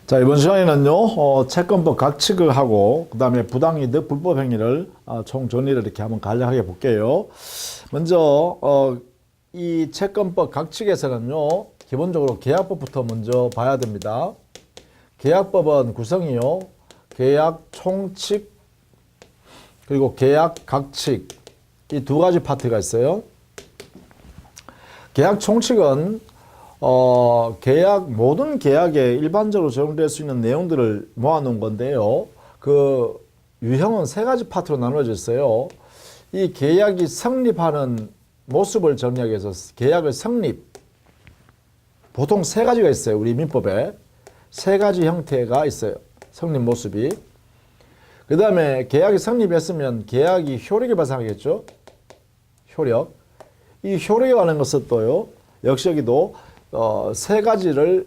자, 이번 시간에는요, 채권법 각칙을 하고, 그 다음에 부당이득, 불법행위를 총 정리를 이렇게 한번 간략하게 볼게요. 먼저, 이 채권법 각칙에서는요, 기본적으로 계약법부터 먼저 봐야 됩니다. 계약법은 구성이요, 계약 총칙, 그리고 계약 각칙, 이 두 가지 파트가 있어요. 계약 총칙은 모든 계약에 일반적으로 적용될 수 있는 내용들을 모아놓은 건데요. 그 유형은 세 가지 파트로 나눠져 있어요. 이 계약이 성립하는 모습을 정리하기 위해서 계약의 성립, 보통 세 가지가 있어요. 우리 민법에 세 가지 형태가 있어요. 성립 모습이. 그 다음에 계약이 성립했으면 계약이 효력이 발생하겠죠. 효력. 이 효력에 관한 것은 또요, 역시 여기도 세 가지를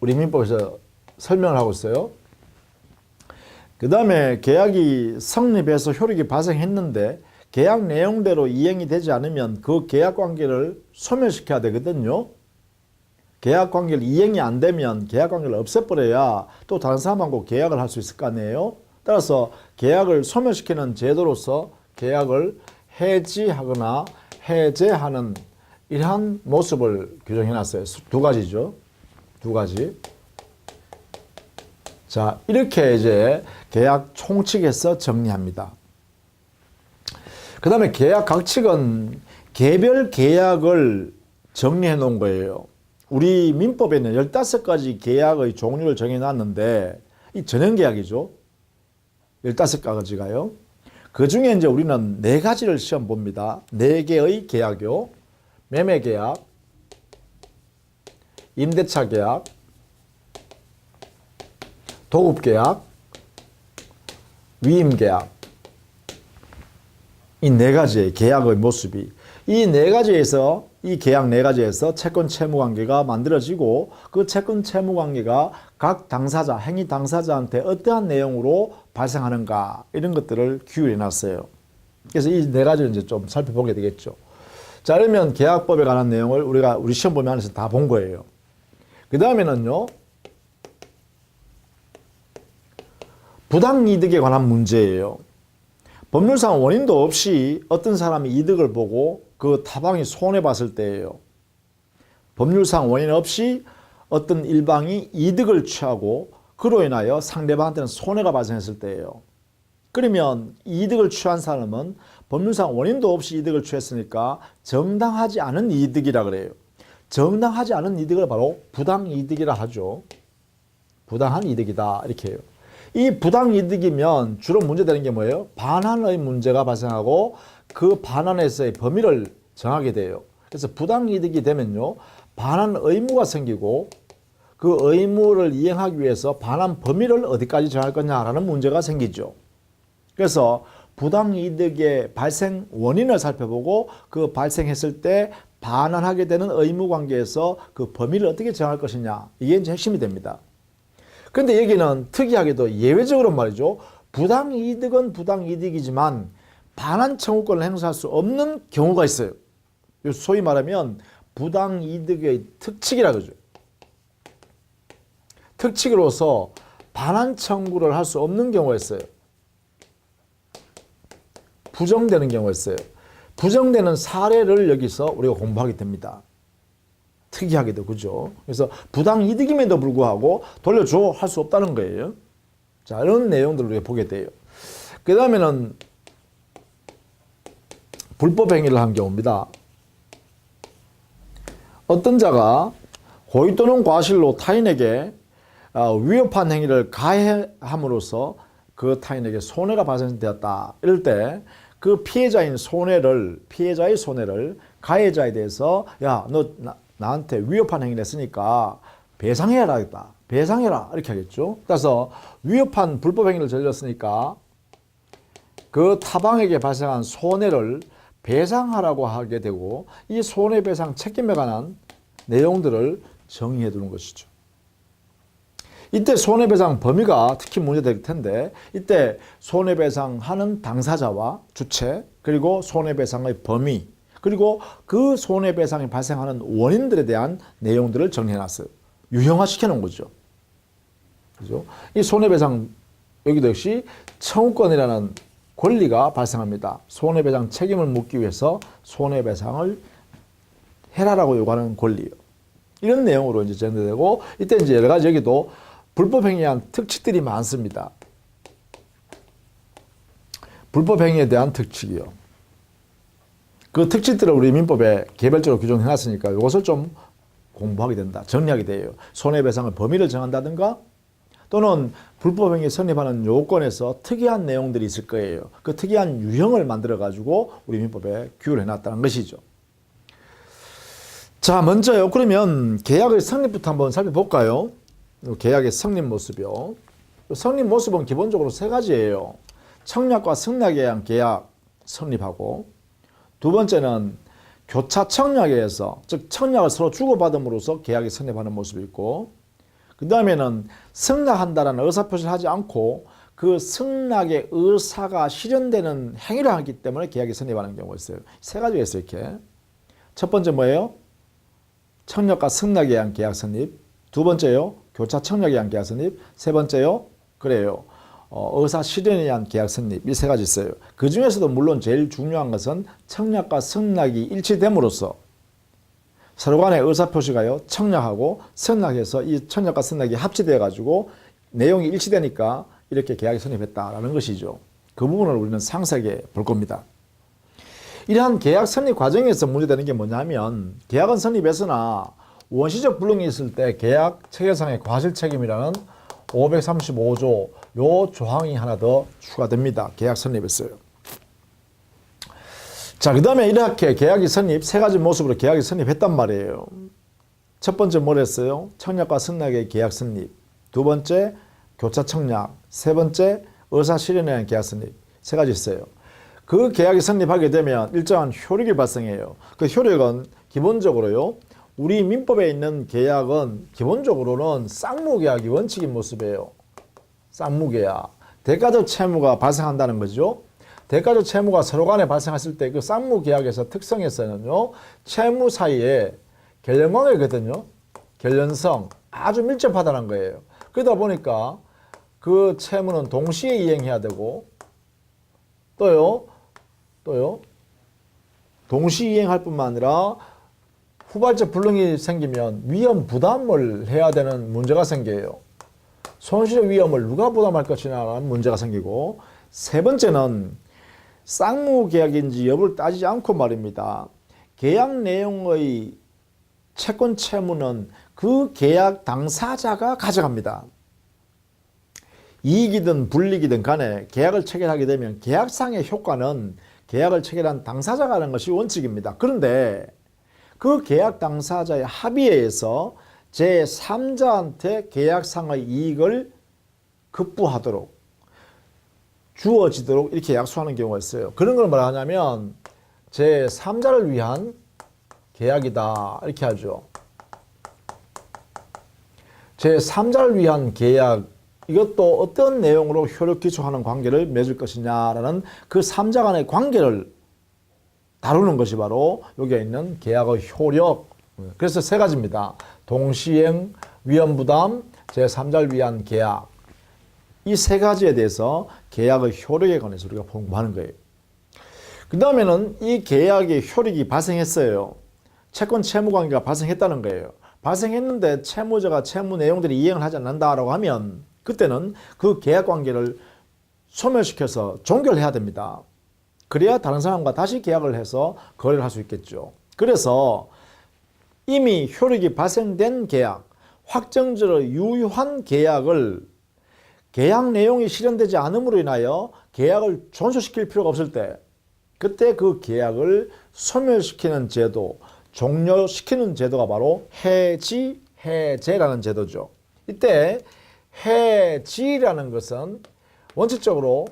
우리 민법에서 설명을 하고 있어요. 그 다음에 계약이 성립해서 효력이 발생했는데 계약 내용대로 이행이 되지 않으면 그 계약 관계를 소멸시켜야 되거든요. 계약 관계를 이행이 안 되면 계약 관계를 없애버려야 또 다른 사람하고 계약을 할 수 있을 거 아니에요. 따라서 계약을 소멸시키는 제도로서 계약을 해지하거나 해제하는 이러한 모습을 규정해 놨어요. 두 가지죠. 두 가지. 자, 이렇게 이제 계약 총칙에서 정리합니다. 그 다음에 계약 각칙은 개별 계약을 정리해 놓은 거예요. 우리 민법에는 15가지 계약의 종류를 정해 놨는데, 이 전형계약이죠. 15가지가요. 그 중에 이제 우리는 4가지를 시험 봅니다. 4개의 계약이요. 매매계약, 임대차계약, 도급계약, 위임계약. 이 4가지의 계약의 모습이, 이 4가지에서, 이 계약 4가지에서 채권 채무관계가 만들어지고 그 채권 채무관계가 각 당사자, 행위 당사자한테 어떠한 내용으로 발생하는가, 이런 것들을 규율해 놨어요. 그래서 이 4가지를 이제 좀 살펴보게 되겠죠. 자, 그러면 계약법에 관한 내용을 우리 시험 범위 안에서 다 본 거예요. 그 다음에는요, 부당이득에 관한 문제예요. 법률상 원인도 없이 어떤 사람이 이득을 보고 그 타방이 손해봤을 때예요. 법률상 원인 없이 어떤 일방이 이득을 취하고 그로 인하여 상대방한테는 손해가 발생했을 때예요. 그러면 이득을 취한 사람은 법률상 원인도 없이 이득을 취했으니까 정당하지 않은 이득이라 그래요. 정당하지 않은 이득을 바로 부당이득이라 하죠. 부당한 이득이다, 이렇게 해요. 이 부당이득이면 주로 문제되는 게 뭐예요? 반환의 문제가 발생하고 그 반환에서의 범위를 정하게 돼요. 그래서 부당이득이 되면요, 반환 의무가 생기고 그 의무를 이행하기 위해서 반환 범위를 어디까지 정할 거냐라는 문제가 생기죠. 그래서 부당이득의 발생 원인을 살펴보고 그 발생했을 때 반환하게 되는 의무관계에서 그 범위를 어떻게 정할 것이냐, 이게 이제 핵심이 됩니다. 그런데 여기는 특이하게도 예외적으로 말이죠, 부당이득은 부당이득이지만 반환 청구권을 행사할 수 없는 경우가 있어요. 소위 말하면 부당이득의 특칙이라 그러죠. 특칙으로서 반환 청구를 할 수 없는 경우가 있어요. 부정되는 경우가 있어요. 부정되는 사례를 여기서 우리가 공부하게 됩니다. 특이하게도, 그죠? 그래서 부당이득임에도 불구하고 돌려줘 할 수 없다는 거예요. 자, 이런 내용들을 우리가 보게 돼요. 그 다음에는 불법행위를 한 경우입니다. 어떤 자가 고의 또는 과실로 타인에게 위협한 행위를 가해함으로써 그 타인에게 손해가 발생되었다. 이럴 때 그 피해자의 손해를 가해자에 대해서, 야, 너 나한테 위협한 행위를 했으니까 배상해라 하겠다. 배상해라, 이렇게 하겠죠. 그래서 위협한 불법행위를 저질렀으니까 그 타방에게 발생한 손해를 배상하라고 하게 되고, 이 손해배상 책임에 관한 내용들을 정의해 두는 것이죠. 이때 손해배상 범위가 특히 문제될 텐데, 이때 손해배상하는 당사자와 주체, 그리고 손해배상의 범위, 그리고 그 손해배상이 발생하는 원인들에 대한 내용들을 정리해 놨어요. 유형화시켜 놓은 거죠. 그죠? 이 손해배상 여기도 역시 청구권이라는 권리가 발생합니다. 손해배상 책임을 묻기 위해서 손해배상을 해라라고 요구하는 권리요. 이런 내용으로 이제 전개되고, 이때 이제 여러 가지 여기도 불법행위에 대한 특칙들이 많습니다. 불법행위에 대한 특칙이요. 그 특칙들을 우리 민법에 개별적으로 규정해놨으니까 이것을 좀 공부하게 된다. 정리하게 돼요. 손해배상의 범위를 정한다든가 또는 불법행위 성립하는 요건에서 특이한 내용들이 있을 거예요. 그 특이한 유형을 만들어가지고 우리 민법에 규율을 해놨다는 것이죠. 자, 먼저요. 그러면 계약의 성립부터 한번 살펴볼까요? 계약의 성립 모습이요. 성립 모습은 기본적으로 세 가지예요. 청약과 승낙에 의한 계약 성립하고, 두 번째는 교차 청약에 의해서, 즉 청약을 서로 주고받음으로써 계약이 성립하는 모습이 있고, 그 다음에는 승낙한다라는 의사표시를 하지 않고 그 승낙의 의사가 실현되는 행위를 하기 때문에 계약이 성립하는 경우가 있어요. 세 가지가 있어요. 이렇게. 첫 번째 뭐예요? 청약과 승낙에 의한 계약 성립. 두 번째요. 교차 청약에 의한 계약 성립. 세 번째요. 그래요. 의사 실현에 의한 계약 성립. 이 세 가지 있어요. 그 중에서도 물론 제일 중요한 것은 청약과 승낙이 일치됨으로써 서로 간의 의사표시가요, 청약하고 승낙해서 이 청약과 승낙이 합치되어 가지고 내용이 일치되니까 이렇게 계약이 성립했다라는 것이죠. 그 부분을 우리는 상세하게 볼 겁니다. 이러한 계약 성립 과정에서 문제되는 게 뭐냐면, 계약은 성립했으나 원시적 불능이 있을 때 계약 체결상의 과실 책임이라는 535조 요 조항이 하나 더 추가됩니다. 계약 성립했어요. 자, 그 다음에 이렇게 계약이 성립, 세 가지 모습으로 계약이 성립했단 말이에요. 첫 번째 뭐랬어요? 청약과 승낙의 계약 성립. 두 번째, 교차 청약. 세 번째, 의사 실현에 의한 계약 성립. 세 가지 있어요. 그 계약이 성립하게 되면 일정한 효력이 발생해요. 그 효력은 기본적으로요, 우리 민법에 있는 계약은 기본적으로는 쌍무계약이 원칙인 모습이에요. 쌍무계약. 대가적 채무가 발생한다는 거죠. 대가적 채무가 서로 간에 발생했을 때 그 쌍무계약에서 특성에서는요, 채무 사이에 결연관계거든요. 결연성. 아주 밀접하다는 거예요. 그러다 보니까 그 채무는 동시에 이행해야 되고, 또요, 동시 이행할 뿐만 아니라 후발적 불능이 생기면 위험 부담을 해야 되는 문제가 생겨요. 손실 위험을 누가 부담할 것이냐라는 문제가 생기고, 세 번째는 쌍무계약인지 여부를 따지지 않고 말입니다. 계약 내용의 채권 채무는 그 계약 당사자가 가져갑니다. 이익이든 불이익이든 간에 계약을 체결하게 되면 계약상의 효과는 계약을 체결한 당사자가 하는 것이 원칙입니다. 그런데 그 계약 당사자의 합의에 의해서 제3자한테 계약상의 이익을 급부하도록 주어지도록 이렇게 약속하는 경우가 있어요. 그런 걸 뭐라 하냐면 제3자를 위한 계약이다 이렇게 하죠. 제3자를 위한 계약, 이것도 어떤 내용으로 효력 기초하는 관계를 맺을 것이냐라는 그 3자 간의 관계를 다루는 것이 바로 여기에 있는 계약의 효력. 그래서 세 가지입니다. 동시행, 위험부담, 제3자를 위한 계약. 이 세 가지에 대해서 계약의 효력에 관해서 우리가 공부하는 거예요. 그 다음에는 이 계약의 효력이 발생했어요. 채권 채무 관계가 발생했다는 거예요. 발생했는데 채무자가 채무 내용들이 이행을 하지 않는다라고 하면 그때는 그 계약 관계를 소멸시켜서 종결해야 됩니다. 그래야 다른 사람과 다시 계약을 해서 거래를 할 수 있겠죠. 그래서 이미 효력이 발생된 계약, 확정적으로 유효한 계약을 계약 내용이 실현되지 않음으로 인하여 계약을 존속시킬 필요가 없을 때 그때 그 계약을 소멸시키는 제도, 종료시키는 제도가 바로 해지, 해제라는 제도죠. 이때 해지라는 것은 원칙적으로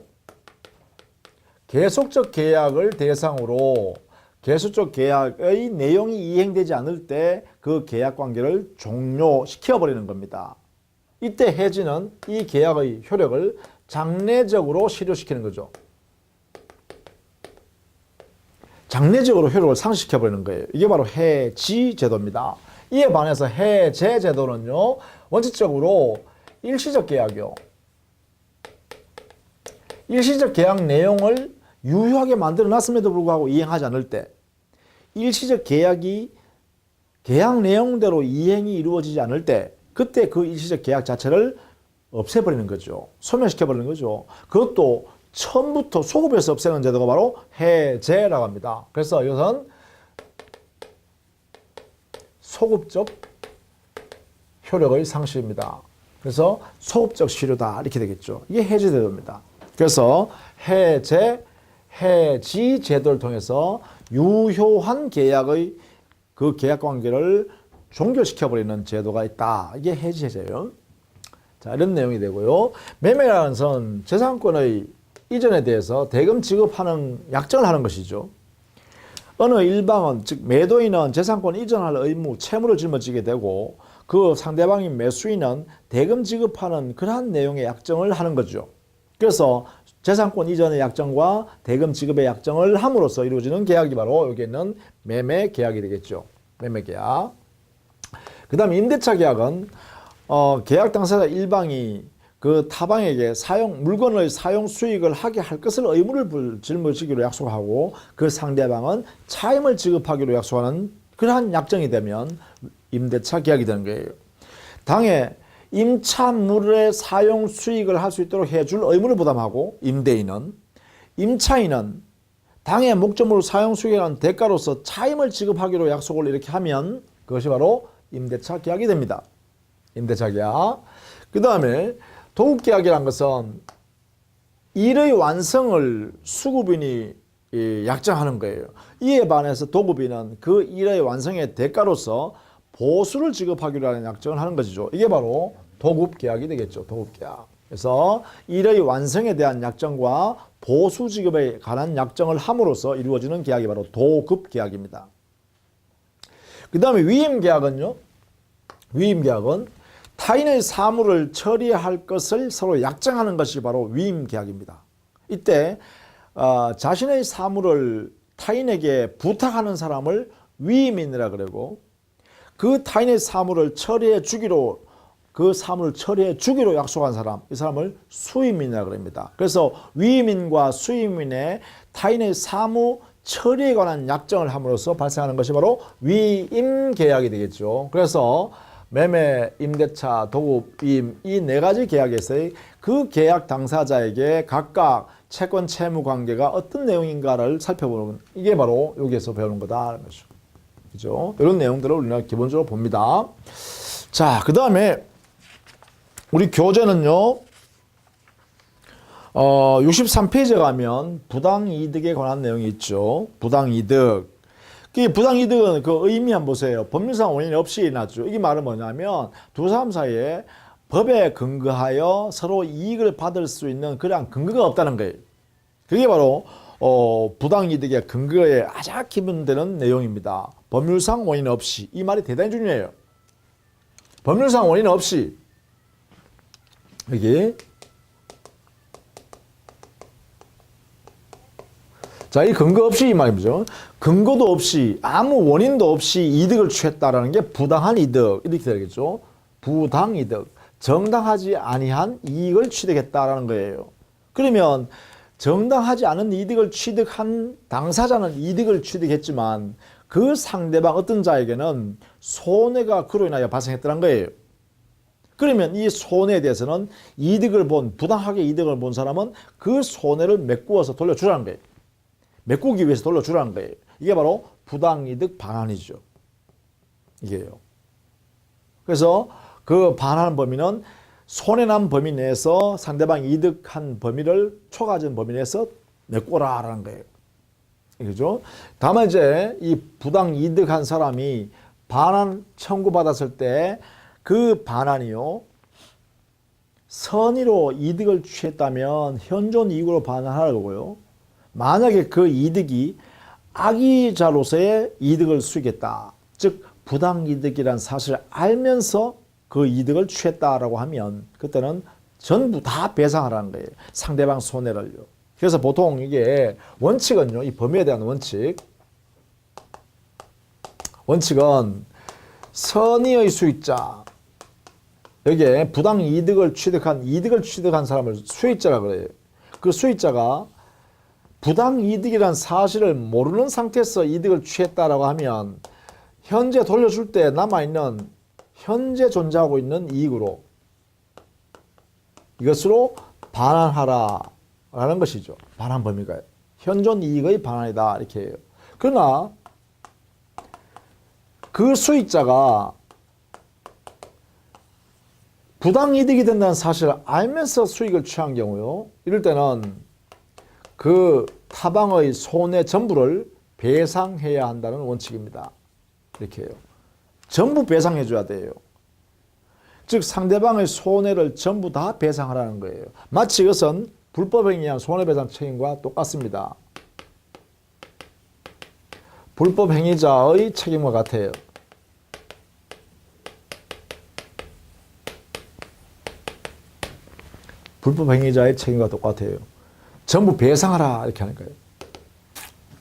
계속적 계약을 대상으로 계속적 계약의 내용이 이행되지 않을 때 그 계약 관계를 종료시켜버리는 겁니다. 이때 해지는 이 계약의 효력을 장래적으로 실효시키는 거죠. 장래적으로 효력을 상실시켜버리는 거예요. 이게 바로 해지 제도입니다. 이에 반해서 해제 제도는요, 원칙적으로 일시적 계약이요. 일시적 계약 내용을 유효하게 만들어 놨음에도 불구하고 이행하지 않을 때, 일시적 계약이 계약 내용대로 이행이 이루어지지 않을 때, 그때 그 일시적 계약 자체를 없애버리는 거죠. 소멸시켜버리는 거죠. 그것도 처음부터 소급해서 없애는 제도가 바로 해제라고 합니다. 그래서 이것은 소급적 효력의 상실입니다. 그래서 소급적 실효다 이렇게 되겠죠. 이게 해제 제도입니다. 그래서 해제, 해지 제도를 통해서 유효한 계약의 그 계약 관계를 종결시켜버리는 제도가 있다. 이게 해지제예요. 자, 이런 내용이 되고요. 매매라는 것은 재산권의 이전에 대해서 대금 지급하는 약정을 하는 것이죠. 어느 일방은, 즉 매도인은 재산권 이전할 의무, 채무를 짊어지게 되고 그 상대방인 매수인은 대금 지급하는 그러한 내용의 약정을 하는 거죠. 그래서 재산권 이전의 약정과 대금 지급의 약정을 함으로써 이루어지는 계약이 바로 여기 있는 매매 계약이 되겠죠. 매매 계약. 그 다음 임대차 계약은 계약 당사자 일방이 그 타방에게 물건의 사용 수익을 하게 할 것을 의무를 짊어지기로 약속하고 그 상대방은 차임을 지급하기로 약속하는 그러한 약정이 되면 임대차 계약이 되는 거예요. 당해 임차물의 사용 수익을 할 수 있도록 해줄 의무를 부담하고 임대인은, 임차인은 당해 목적물 사용 수익이라는 대가로서 차임을 지급하기로 약속을 이렇게 하면 그것이 바로 임대차 계약이 됩니다. 임대차 계약. 그 다음에 도급계약이라는 것은 일의 완성을 수급인이 약정하는 거예요. 이에 반해서 도급인은 그 일의 완성의 대가로서 보수를 지급하기로 하는 약정을 하는 것이죠. 이게 바로 도급계약이 되겠죠. 도급계약. 그래서 일의 완성에 대한 약정과 보수 지급에 관한 약정을 함으로써 이루어지는 계약이 바로 도급계약입니다. 그 다음에 위임계약은요. 위임계약은 타인의 사물을 처리할 것을 서로 약정하는 것이 바로 위임계약입니다. 이때 자신의 사물을 타인에게 부탁하는 사람을 위임인이라 그러고 그 타인의 사물을 처리해 주기로 그 사물을 처리해 주기로 약속한 사람, 이 사람을 수임인이라 그럽니다. 그래서 위임인과 수임인의 타인의 사무 처리에 관한 약정을 함으로써 발생하는 것이 바로 위임계약이 되겠죠. 그래서 매매, 임대차, 도급, 위임 이 네 가지 계약에서의 그 계약 당사자에게 각각 채권 채무 관계가 어떤 내용인가를 살펴보는 이게 바로 여기에서 배우는 거다. 그죠? 이런 내용들을 우리가 기본적으로 봅니다. 자, 그 다음에 우리 교재는요, 63페이지에 가면 부당이득에 관한 내용이 있죠. 부당이득. 이 부당이득은 그 의미 한번 보세요. 법률상 원인 없이 일어났죠. 이게 말은 뭐냐면 두 사람 사이에 법에 근거하여 서로 이익을 받을 수 있는 그러한 근거가 없다는 거예요. 그게 바로 부당이득의 근거에 가장 기본되는 내용입니다. 법률상 원인 없이. 이 말이 대단히 중요해요. 법률상 원인 없이 여기 자, 이 근거 없이 이 말이죠. 근거도 없이 아무 원인도 없이 이득을 취했다라는 게 부당한 이득 이렇게 되겠죠. 부당이득, 정당하지 아니한 이익을 취득했다라는 거예요. 그러면 정당하지 않은 이득을 취득한 당사자는 이득을 취득했지만 그 상대방 어떤 자에게는 손해가 그로 인하여 발생했다는 거예요. 그러면 이 손해에 대해서는 부당하게 이득을 본 사람은 그 손해를 메꾸어서 돌려주라는 거예요. 메꾸기 위해서 돌려주라는 거예요. 이게 바로 부당이득 반환이죠. 이게요. 그래서 그 반환 범위는 손해난 범위 내에서 상대방이 이득한 범위를 초과하는 범위 내에서 메꿔라라는 거예요. 그죠? 다만 이제 이 부당이득한 사람이 반환 청구받았을 때 그 반환이요. 선의로 이득을 취했다면 현존 이익으로 반환하라고요. 만약에 그 이득이 악의자로서의 이득을 수익했다. 즉 부당이득이라는 사실을 알면서 그 이득을 취했다라고 하면 그때는 전부 다 배상하라는 거예요. 상대방 손해를요. 그래서 보통 이게 원칙은요. 이 범위에 대한 원칙은 선의의 수익자의 여기에 부당 이득을 취득한 사람을 수익자라 그래요. 그 수익자가 부당 이득이란 사실을 모르는 상태에서 이득을 취했다라고 하면 현재 돌려줄 때 남아있는 현재 존재하고 있는 이익으로 이것으로 반환하라라는 것이죠. 반환 범위가 현존 이익의 반환이다 이렇게 해요. 그러나 그 수익자가 부당이득이 된다는 사실을 알면서 수익을 취한 경우요. 이럴 때는 그 타방의 손해 전부를 배상해야 한다는 원칙입니다. 이렇게 해요. 전부 배상해 줘야 돼요. 즉 상대방의 손해를 전부 다 배상하라는 거예요. 마치 이것은 불법행위에 의한 손해배상 책임과 똑같습니다. 불법행위자의 책임과 같아요. 불법행위자의 책임과 똑같아요. 전부 배상하라 이렇게 하는 거예요.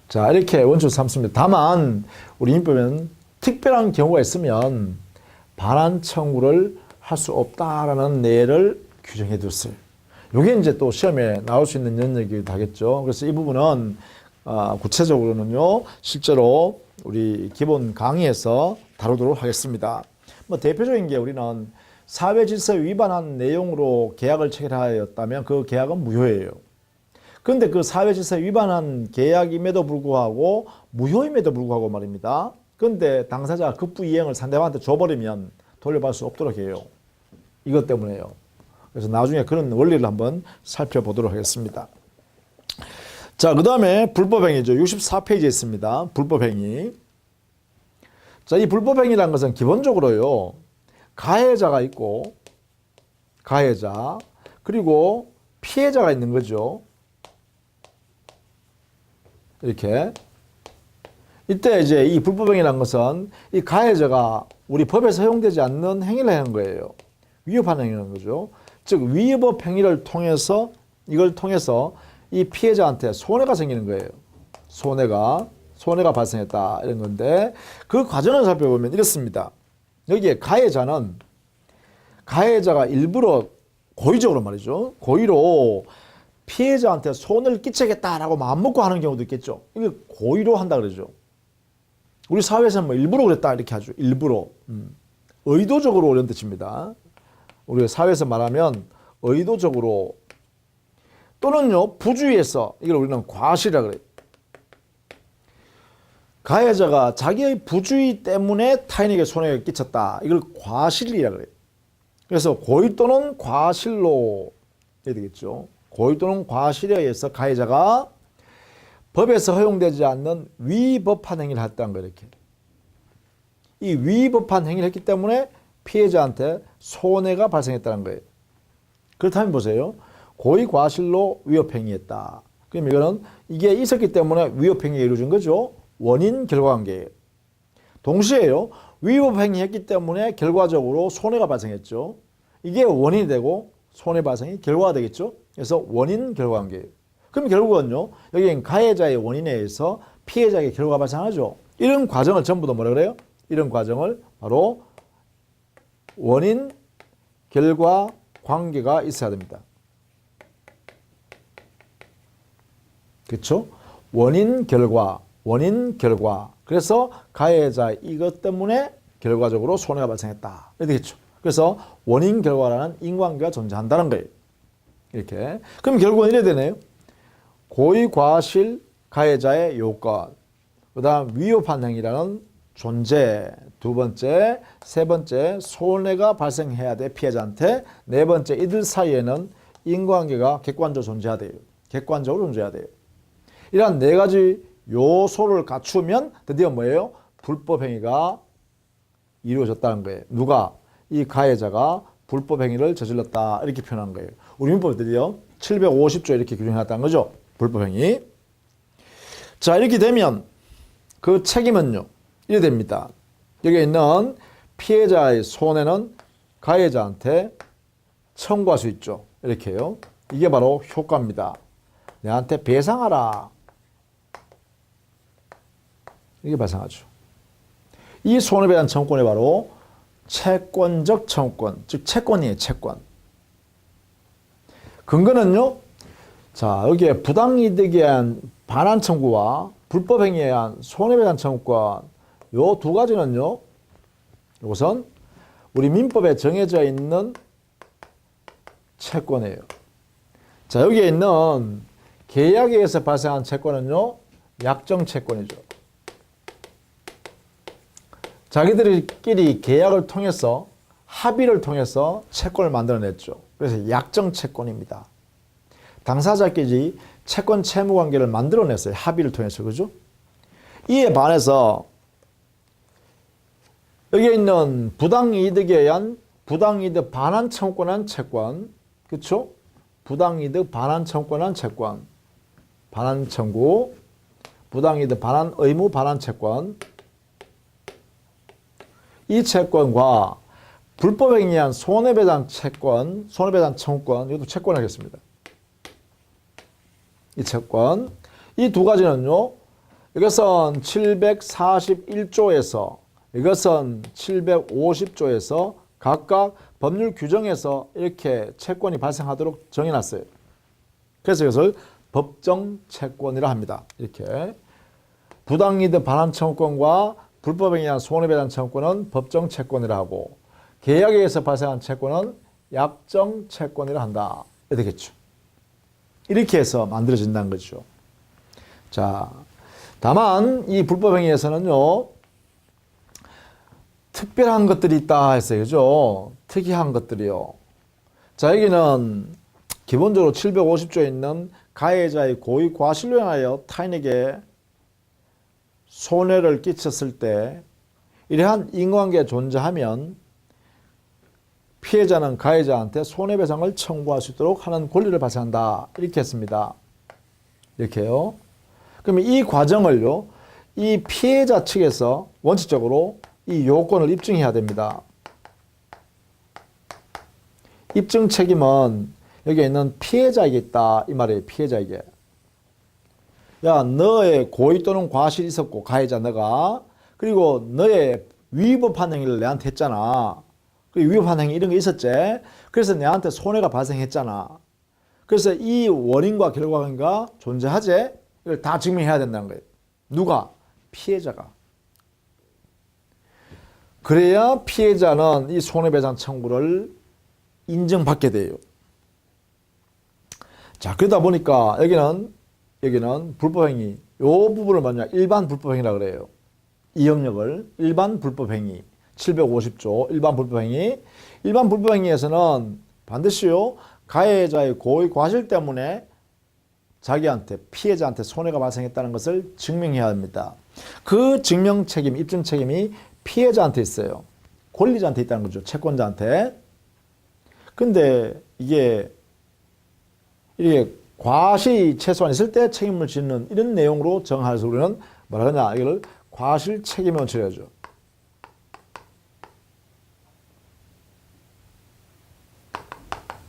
자, 이렇게 원칙을 삼습니다. 다만 우리 민법에는 특별한 경우가 있으면 반환 청구를 할 수 없다라는 내를 규정해 뒀어요. 이게 이제 또 시험에 나올 수 있는 영역이기도 하겠죠. 그래서 이 부분은 구체적으로는요, 실제로 우리 기본 강의에서 다루도록 하겠습니다. 뭐 대표적인 게 우리는 사회질서에 위반한 내용으로 계약을 체결하였다면 그 계약은 무효예요. 그런데 그 사회질서에 위반한 계약임에도 불구하고 무효임에도 불구하고 말입니다. 그런데 당사자가 급부 이행을 상대방한테 줘버리면 돌려받을 수 없도록 해요. 이것 때문에요. 그래서 나중에 그런 원리를 한번 살펴보도록 하겠습니다. 자, 그 다음에 불법행위죠. 64페이지에 있습니다. 불법행위. 자, 이 불법행위라는 것은 기본적으로요, 가해자가 있고, 가해자, 그리고 피해자가 있는 거죠. 이렇게. 이때 이제 이 불법행위라는 것은 이 가해자가 우리 법에서 허용되지 않는 행위를 하는 거예요. 위협하는 행위라는 거죠. 즉, 위법 행위를 통해서, 이걸 통해서 이 피해자한테 손해가 생기는 거예요. 손해가 발생했다. 이런 건데, 그 과정을 살펴보면 이렇습니다. 여기에 가해자가 일부러 고의적으로 말이죠. 고의로 피해자한테 손해를 끼치겠다라고 마음먹고 하는 경우도 있겠죠. 이게 고의로 한다 그러죠. 우리 사회에서는 뭐 일부러 그랬다 이렇게 하죠. 일부러. 의도적으로 이런 뜻입니다. 우리 사회에서 말하면 의도적으로 또는요, 부주의해서, 이걸 우리는 과실이라 그래요. 가해자가 자기의 부주의 때문에 타인에게 손해를 끼쳤다. 이걸 과실이라 그래요. 그래서 고의 또는 과실로 해야 되겠죠. 고의 또는 과실에 의해서 가해자가 법에서 허용되지 않는 위법한 행위를 했다는 거예요. 이렇게. 이 위법한 행위를 했기 때문에 피해자한테 손해가 발생했다는 거예요. 그렇다면 보세요. 고의 과실로 위협행위했다. 그럼 이거는 이게 있었기 때문에 위협행위가 이루어진 거죠. 원인 결과관계예요. 동시에요, 위법행위했기 때문에 결과적으로 손해가 발생했죠. 이게 원인이 되고 손해 발생이 결과가 되겠죠. 그래서 원인 결과관계예요. 그럼 결국은요, 여기 가해자의 원인에 의해서 피해자에게 결과가 발생하죠. 이런 과정을 전부 다 뭐라 그래요? 이런 과정을 바로 원인 결과 관계가 있어야 됩니다. 그렇죠? 원인 결과. 그래서 가해자 이것 때문에 결과적으로 손해가 발생했다. 이렇게 되겠죠. 그래서 원인 결과라는 인과관계가 존재한다는 거예요. 이렇게. 그럼 결국은 이래 되네요. 고의 과실 가해자의 요건. 그다음 위협한 행위라는 존재. 두 번째, 세 번째 손해가 발생해야 돼 피해자한테. 네 번째 이들 사이에는 인과관계가 객관적으로 존재해야 돼요. 객관적으로 존재해야 돼요. 이러한 네 가지 요소를 갖추면 드디어 뭐예요? 불법행위가 이루어졌다는 거예요. 누가? 이 가해자가 불법행위를 저질렀다 이렇게 표현한 거예요. 우리 민법에 드디어 750조 이렇게 규정해놨다는 거죠. 불법행위. 자, 이렇게 되면 그 책임은요, 이래 됩니다. 여기에 있는 피해자의 손해는 가해자한테 청구할 수 있죠. 이렇게요. 이게 바로 효과입니다. 내한테 배상하라. 이게 발생하죠. 이 손해배상 청구권이 바로 채권적 청구권, 즉 채권이에요, 채권. 근거는요, 자, 여기에 부당이득에 의한 반환 청구와 불법행위에 의한 손해배상 청구권, 요 두 가지는요, 이것은 우리 민법에 정해져 있는 채권이에요. 자, 여기에 있는 계약에 의해서 발생한 채권은요, 약정 채권이죠. 자기들끼리 계약을 통해서 합의를 통해서 채권을 만들어냈죠. 그래서 약정 채권입니다. 당사자끼리 채권 채무 관계를 만들어냈어요. 합의를 통해서. 그죠? 이에 반해서 여기에 있는 부당이득에 의한 부당이득 반환 청구권한 채권. 그렇죠? 부당이득 반환 청구권한 채권. 반환 청구. 부당이득 반환 의무 반환 채권. 이 채권과 불법행위에 의한 손해배상 채권, 손해배상 청구권, 이것도 채권을 하겠습니다. 이 채권. 이 두 가지는요, 이것은 741조에서, 이것은 750조에서 각각 법률 규정에서 이렇게 채권이 발생하도록 정해놨어요. 그래서 이것을 법정 채권이라 합니다. 이렇게. 부당이득 반환 청구권과 불법행위에 의한 손해배상 청구권은 법정 채권이라 하고, 계약에 의해서 발생한 채권은 약정 채권이라 한다. 이렇게 되겠죠. 이렇게 해서 만들어진다는 거죠. 자, 다만 이 불법행위에서는요, 특별한 것들이 있다 했어요. 그죠? 특이한 것들이요. 자, 여기는 기본적으로 750조에 있는 가해자의 고의 과실로 인하여 타인에게 손해를 끼쳤을 때 이러한 인과관계가 존재하면 피해자는 가해자한테 손해배상을 청구할 수 있도록 하는 권리를 발생한다. 이렇게 했습니다. 이렇게요. 그러면 이 과정을요, 이 피해자 측에서 원칙적으로 이 요건을 입증해야 됩니다. 입증 책임은 여기에 있는 피해자에게 있다. 이 말이에요. 피해자에게. 야, 너의 고의 또는 과실이 있었고, 가해자 너가. 그리고 너의 위법한 행위를 내한테 했잖아. 그리고 위법한 행위 이런 거 있었지. 그래서 내한테 손해가 발생했잖아. 그래서 이 원인과 결과관계가 존재하지. 이걸 다 증명해야 된다는 거예요. 누가? 피해자가. 그래야 피해자는 이 손해배상 청구를 인정받게 돼요. 자, 그러다 보니까 여기는 불법행위, 요 부분을 뭐냐, 일반 불법행위라고 그래요. 이 영역을 일반 불법행위, 750조 일반 불법행위. 일반 불법행위에서는 반드시요, 가해자의 고의 과실 때문에 자기한테, 피해자한테 손해가 발생했다는 것을 증명해야 합니다. 그 증명 책임, 입증 책임이 피해자한테 있어요. 권리자한테 있다는 거죠. 채권자한테. 근데 이게 과실이 최소한 있을 때 책임을 짓는 이런 내용으로 정해서 우리는 뭐라 그러냐, 이걸 과실 책임의 원칙이라고 하죠.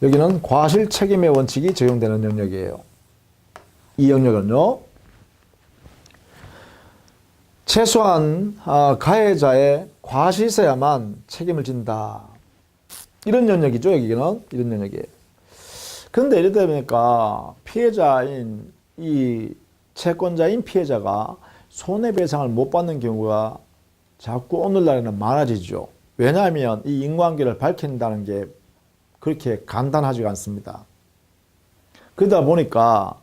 여기는 과실 책임의 원칙이 적용되는 영역이에요. 이 영역은요, 최소한 가해자의 과실이 있어야만 책임을 진다. 이런 영역이죠. 여기는 이런 영역이에요. 그런데 이러다 보니까 피해자인 이 채권자인 피해자가 손해배상을 못 받는 경우가 자꾸 오늘날에는 많아지죠. 왜냐하면 이 인과관계를 밝힌다는 게 그렇게 간단하지가 않습니다. 그러다 보니까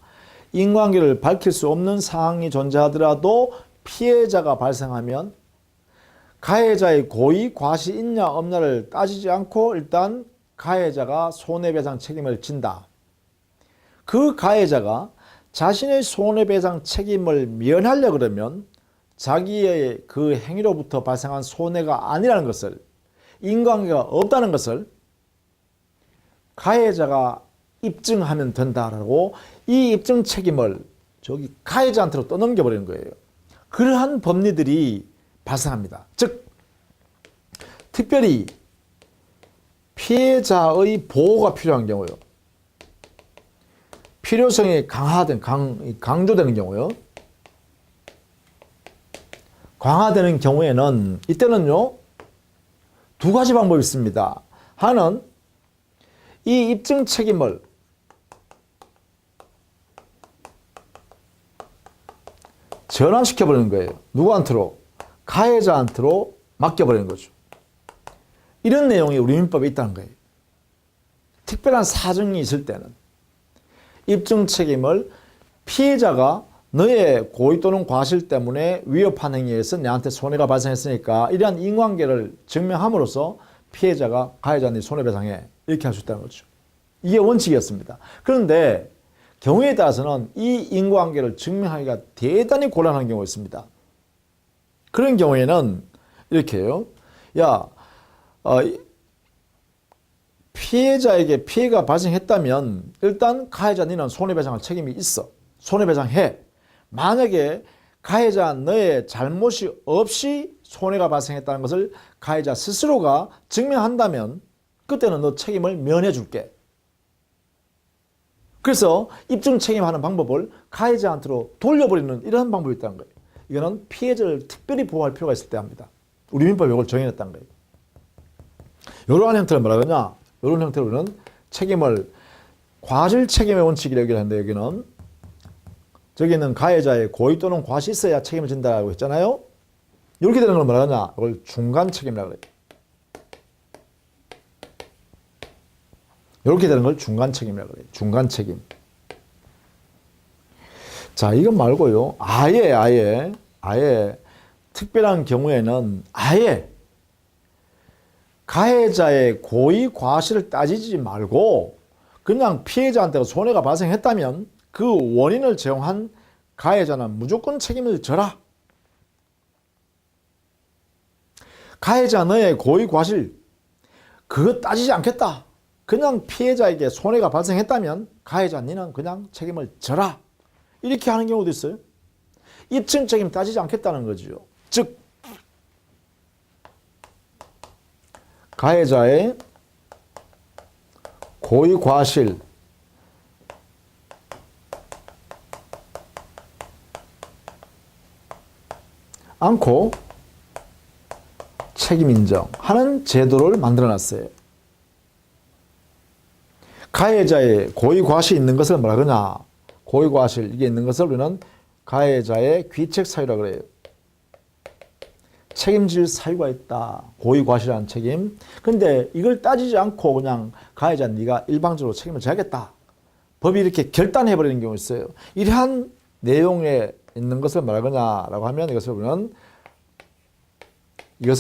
인과관계를 밝힐 수 없는 상황이 존재하더라도 피해자가 발생하면 가해자의 고의, 과실이 있냐 없냐를 따지지 않고 일단 가해자가 손해배상 책임을 진다. 그 가해자가 자신의 손해배상 책임을 면하려 그러면 자기의 그 행위로부터 발생한 손해가 아니라는 것을, 인과관계가 없다는 것을 가해자가 입증하면 된다라고 이 입증 책임을 저기 가해자한테로 떠넘겨 버리는 거예요. 그러한 법리들이 발생합니다. 즉, 특별히 피해자의 보호가 필요한 경우요. 필요성이 강조되는 경우요. 강화되는 경우에는 이때는요, 두 가지 방법이 있습니다. 하나는 이 입증 책임을 전환시켜버리는 거예요. 누구한테로? 가해자한테로 맡겨버리는 거죠. 이런 내용이 우리 민법에 있다는 거예요. 특별한 사정이 있을 때는 입증 책임을 피해자가 너의 고의 또는 과실 때문에 위협한 행위에서 내한테 손해가 발생했으니까 이러한 인과관계를 증명함으로써 피해자가 가해자한테 손해배상해 이렇게 할 수 있다는 거죠. 이게 원칙이었습니다. 그런데 경우에 따라서는 이 인과관계를 증명하기가 대단히 곤란한 경우가 있습니다. 그런 경우에는 이렇게 해요. 야, 피해자에게 피해가 발생했다면 일단 가해자 너는 손해배상할 책임이 있어. 손해배상해. 만약에 가해자 너의 잘못이 없이 손해가 발생했다는 것을 가해자 스스로가 증명한다면 그때는 너 책임을 면해 줄게. 그래서 입증 책임하는 방법을 가해자한테로 돌려버리는 이런 방법이 있다는 거예요. 이거는 피해자를 특별히 보호할 필요가 있을 때 합니다. 우리 민법이 이걸 정해놨다는 거예요. 이러한 형태를 뭐라 그러냐? 이런 형태로는 책임을 과실 책임의 원칙이라고 얘기를 하는데 여기는 저기는 가해자의 고의 또는 과실이 있어야 책임을 진다고 했잖아요. 이렇게 되는 걸 뭐라 하냐? 이걸 중간 책임이라고 그래요. 이렇게 되는 걸 중간 책임이라고 그래요. 중간 책임. 자, 이건 말고요. 아예 특별한 경우에는 아예 가해자의 고의 과실을 따지지 말고 그냥 피해자한테 손해가 발생했다면 그 원인을 제공한 가해자는 무조건 책임을 져라. 가해자 너의 고의 과실 그거 따지지 않겠다. 그냥 피해자에게 손해가 발생했다면 가해자 너는 그냥 책임을 져라. 이렇게 하는 경우도 있어요. 입증 책임 따지지 않겠다는 거죠. 즉 가해자의 고의 과실 않고 책임 인정하는 제도를 만들어 놨어요. 가해자의 고의 과실이 있는 것을 뭐라 그러냐? 고의 과실 이게 있는 것을 우리는 가해자의 귀책 사유라고 그래요. 책임질 사유가 있다. 고의 과실한 책임. 근데 이걸 따지지 않고 그냥 가해자 네가 일방적으로 책임을 져야겠다. 법이 이렇게 결단해버리는 경우가 있어요. 이러한 내용에 있는 것을 뭐라 그러냐라고 하면 이것을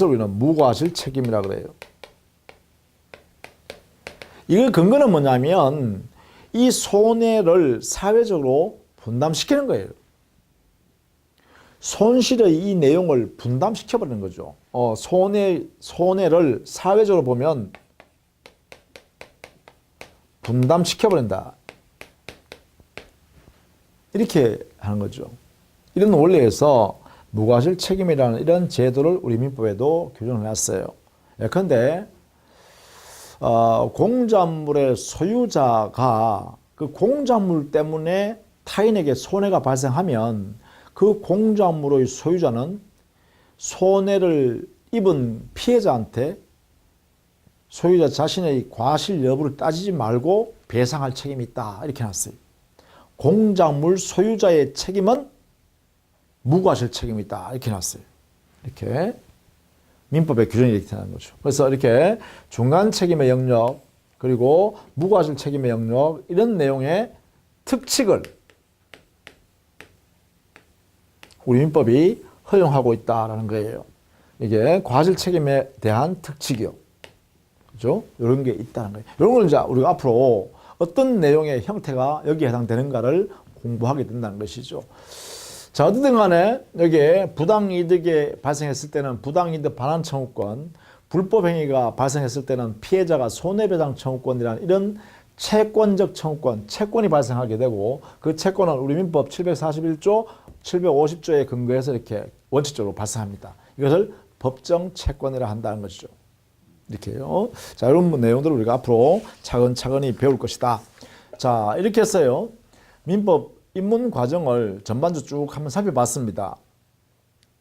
우리는 무과실 책임이라고 그래요. 이거 근거는 뭐냐면 이 손해를 사회적으로 분담시키는 거예요. 손실의 이 내용을 분담시켜버리는 거죠. 손해를 사회적으로 보면 분담시켜버린다. 이렇게 하는 거죠. 이런 원리에서 무과실 책임이라는 이런 제도를 우리 민법에도 규정을 해놨어요. 예컨대 공작물의 소유자가 그 공작물 때문에 타인에게 손해가 발생하면 그 공작물의 소유자는 손해를 입은 피해자한테 소유자 자신의 과실 여부를 따지지 말고 배상할 책임이 있다. 이렇게 해놨어요. 공작물 소유자의 책임은 무과실 책임이 있다. 이렇게 해놨어요. 이렇게 민법의 규정이 이렇게 되는 거죠. 그래서 이렇게 중간 책임의 영역 그리고 무과실 책임의 영역 이런 내용의 특칙을 우리 민법이 허용하고 있다라는 거예요. 이게 과실 책임에 대한 특칙이요. 그죠? 이런 게 있다는 거예요. 이런 걸 이제 우리가 앞으로 어떤 내용의 형태가 여기에 해당되는가를 공부하게 된다는 것이죠. 자, 어쨌든 간에 여기에 부당이득이 발생했을 때는 부당이득 반환 청구권, 불법행위가 발생했을 때는 피해자가 손해배상 청구권이라는 이런 채권적 청구권, 채권이 발생하게 되고 그 채권은 우리 민법 741조, 750조에 근거해서 이렇게 원칙적으로 발생합니다. 이것을 법정 채권이라 한다는 것이죠. 이렇게요. 자, 이런 내용들을 우리가 앞으로 차근차근히 배울 것이다. 자, 이렇게 했어요. 민법 입문 과정을 전반적으로 쭉 한번 살펴봤습니다.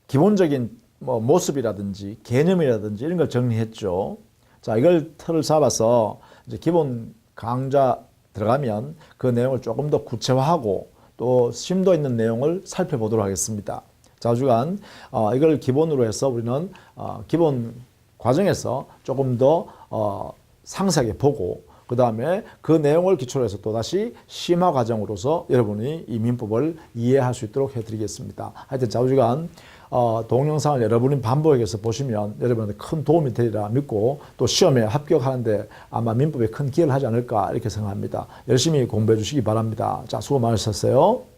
기본적인 뭐 모습이라든지 개념이라든지 이런 걸 정리했죠. 자, 이걸 틀을 잡아서 이제 기본 강좌 들어가면 그 내용을 조금 더 구체화하고 또 심도 있는 내용을 살펴보도록 하겠습니다. 자, 주간 이걸 기본으로 해서 우리는 기본 과정에서 조금 더 상세하게 보고 그 다음에 그 내용을 기초로 해서 또다시 심화 과정으로서 여러분이 이 민법을 이해할 수 있도록 해드리겠습니다. 하여튼 좌우지간 동영상을 여러분이 반복해서 보시면 여러분한테 큰 도움이 되리라 믿고 또 시험에 합격하는데 아마 민법에 큰 기여를 하지 않을까 이렇게 생각합니다. 열심히 공부해 주시기 바랍니다. 자, 수고 많으셨어요.